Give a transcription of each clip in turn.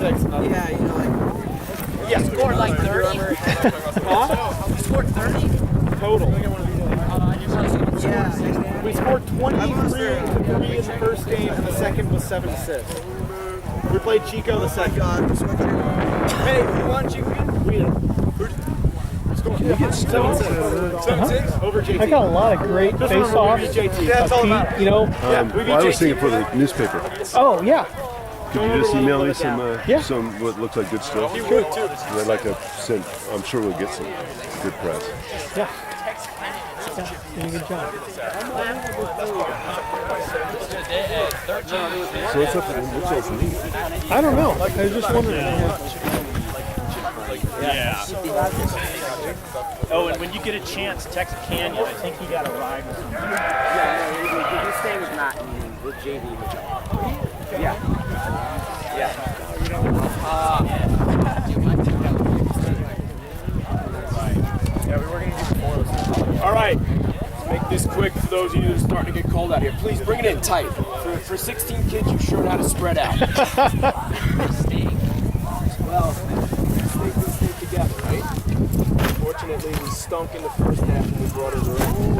6. Yeah, you know, like. Yeah, scored like 30. Huh? You scored 30 total. Yeah. We scored 23 in the first game, and the second was 7 assists. We played Chico the second. Hey, who won Chico? We did. You get 7-6 over JT. I got a lot of great face-offs. That's all about it. You know. Yeah, we Well, I was thinking for the newspaper. Oh yeah. Could you just email me some Yeah. some what looks like good stuff? Sure. I'd like to send. I'm sure we'll get some good press. Yeah. Doing a good job. So what's up for me? I don't know. I was just wondering. Yeah. Oh, and when you get a chance, text Canyon. I think he got a ride or something. Yeah, he's staying with Matt and with JV. Yeah. Yeah. Yeah, we were going to do 4 of those. All right. Let's make this quick for those of you that are starting to get cold out here. Please bring it in tight. For 16 kids, you showed how to spread out. Well, we stayed together, right? Unfortunately, we stunk in the first half and we brought it around.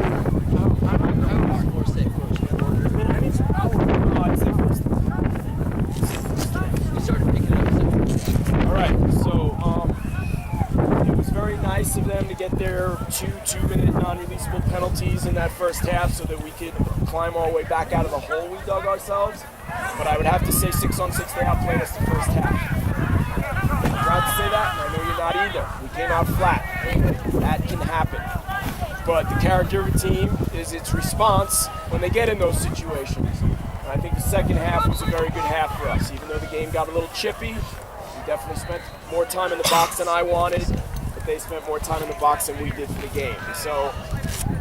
All right, so it was very nice of them to get their 2-minute non-releasable penalties in that first half so that we could climb our way back out of the hole we dug ourselves. But I would have to say 6-on-6 they outplayed us the first half. I'm proud to say that, and I know you're not either. We came out flat. That can happen. But the character of a team is its response when they get in those situations. And I think the second half was a very good half for us. Even though the game got a little chippy, we definitely spent more time in the box than I wanted, but they spent more time in the box than we did for the game. So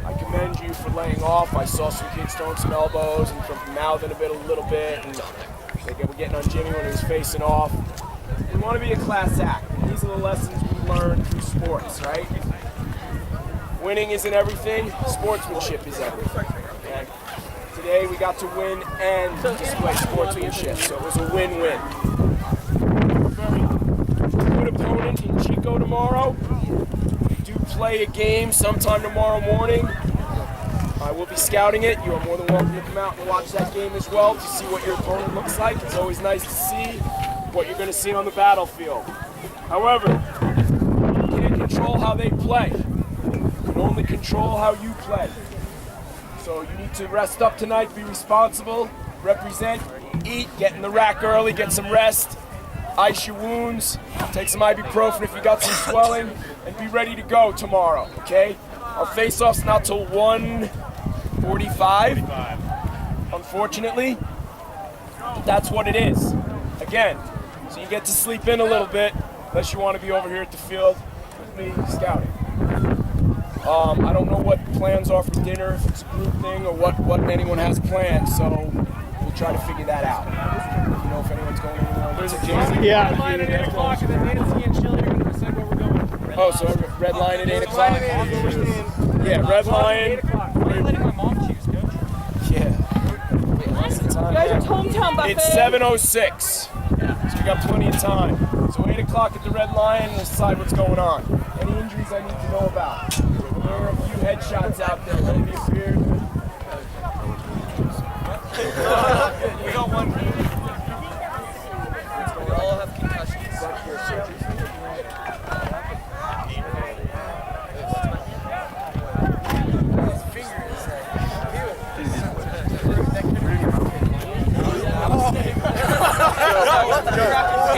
I commend you for laying off. I saw some kids throwing some elbows and from mouthing a little bit, and they were getting on Jimmy when he was facing off. We want to be a class act. These are the lessons we learn through sports, right? Winning isn't everything. Sportsmanship is everything. Okay? Today we got to win and display sportsmanship, so it was a win-win. Very good opponent in Chico tomorrow. We do play a game sometime tomorrow morning. I will be scouting it. You are more than welcome to come out and watch that game as well to see what your opponent looks like. It's always nice to see what you're going to see on the battlefield. However, you can't control how they play. You can only control how you play. So you need to rest up tonight, be responsible, represent, eat, get in the rack early, get some rest, ice your wounds, take some ibuprofen if you got some swelling, and be ready to go tomorrow, okay? Our face-off's not till 1:45, unfortunately, but that's what it is. Again, so you get to sleep in a little bit, unless you want to be over here at the field with me scouting. I don't know what plans are for dinner, if it's a group thing or what anyone has planned, so we'll try to figure that out. You know if anyone's going anywhere. There's a JC. Yeah. Red line at 8 o'clock, and then Nancy and Shelly are going to decide where we're going. Oh, so red line at 8 o'clock? Yeah, red line. 8 o'clock. Why are you letting my mom choose, Coach? You Yeah. guys are hometown buffet. It's 7:06. So we got plenty of time. So 8 o'clock at the red line, we'll decide what's going on. Any injuries I need to know about? There are a few headshots out there that be appeared. We got one. We all have concussions.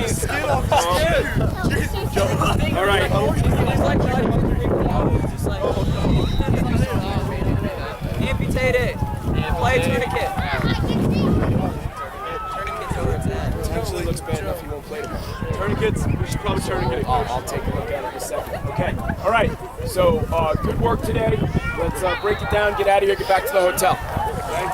His finger is All right. amputate it. Play a tourniquet. Tourniquet's over its head. Potentially looks bad enough he won't play tomorrow. Tourniquets, we should probably tourniquet it. I'll take a look at it in a second. Okay. All right. So good work today. Let's break it down, get out of here, get back to the hotel. Okay?